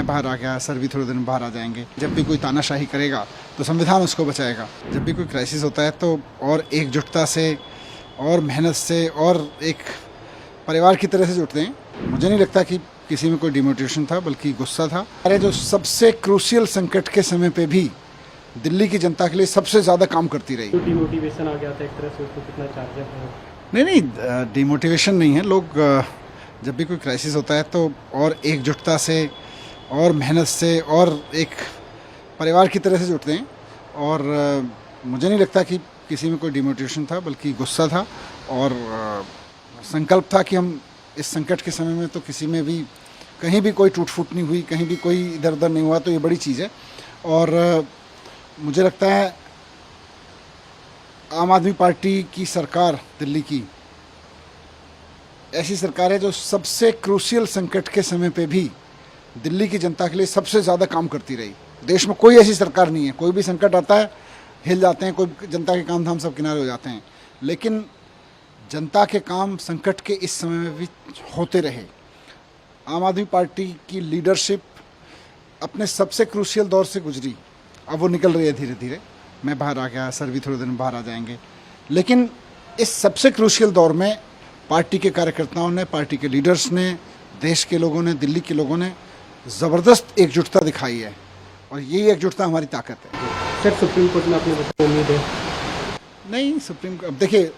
मैं बाहर आ गया, सर भी थोड़े दिन बाहर आ जाएंगे। जब भी कोई तानाशाही करेगा तो संविधान उसको बचाएगा। जब भी कोई क्राइसिस होता है तो और एकजुटता से और मेहनत से और एक परिवार की तरह से जुटते हैं। मुझे नहीं लगता कि किसी में कोई डिमोटिवेशन था, बल्कि गुस्सा था। अरे जो सबसे क्रूशियल संकट के समय पे भी दिल्ली की जनता के लिए सबसे ज़्यादा काम करती रही। डिमोटिवेशन आ गया था एक तरह से, उसको कितना चार्जर है? नहीं, डिमोटिवेशन नहीं है। लोग जब भी कोई क्राइसिस होता है तो और एकजुटता से और मेहनत से और एक परिवार की तरह से जुटते हैं। और मुझे नहीं लगता कि किसी में कोई डिमोटिवेशन था, बल्कि गुस्सा था और संकल्प था कि हम इस संकट के समय में तो किसी में भी कहीं भी कोई टूट फूट नहीं हुई, कहीं भी कोई इधर उधर नहीं हुआ, तो ये बड़ी चीज़ है। और मुझे लगता है आम आदमी पार्टी की सरकार दिल्ली की ऐसी सरकार है जो सबसे क्रूशियल संकट के समय पे भी दिल्ली की जनता के लिए सबसे ज़्यादा काम करती रही। देश में कोई ऐसी सरकार नहीं है। कोई भी संकट आता है, हिल जाते हैं, कोई जनता के काम धाम सब किनारे हो जाते हैं, लेकिन जनता के काम संकट के इस समय में भी होते रहे। आम आदमी पार्टी की लीडरशिप अपने सबसे क्रूशियल दौर से गुजरी, अब वो निकल रही है धीरे धीरे। मैं बाहर आ गया, सर भी थोड़े दिन बाहर आ जाएंगे, लेकिन इस सबसे क्रूशियल दौर में पार्टी के कार्यकर्ताओं ने, पार्टी के लीडर्स ने, देश के लोगों ने, दिल्ली के लोगों ने ज़बरदस्त एकजुटता दिखाई है, और यही एकजुटता हमारी ताकत है। सर, सुप्रीम कोर्ट में अपने बच्चों को उम्मीद है? नहीं, अब देखिए,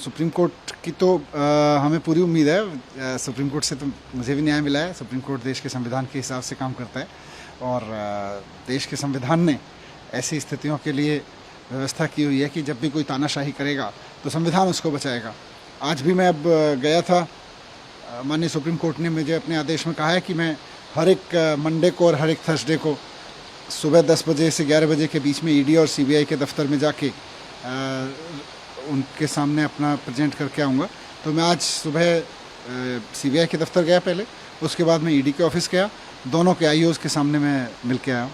सुप्रीम कोर्ट की तो हमें पूरी उम्मीद है। सुप्रीम कोर्ट से तो मुझे भी न्याय मिला है। सुप्रीम कोर्ट देश के संविधान के हिसाब से काम करता है, और देश के संविधान ने ऐसी स्थितियों के लिए व्यवस्था की हुई है कि जब भी कोई तानाशाही करेगा तो संविधान उसको बचाएगा। आज भी मैं अब गया था, माननीय सुप्रीम कोर्ट ने मुझे अपने आदेश में कहा है कि मैं हर एक मंडे को और हर एक थर्सडे को सुबह 10 बजे से 11 बजे के बीच में ईडी और सीबीआई के दफ्तर में जाके उनके सामने अपना प्रेजेंट करके आऊँगा। तो मैं आज सुबह सीबीआई के दफ्तर गया पहले, उसके बाद मैं ईडी के ऑफिस गया, दोनों के आईओज़ के सामने मैं मिल के आया हूँ।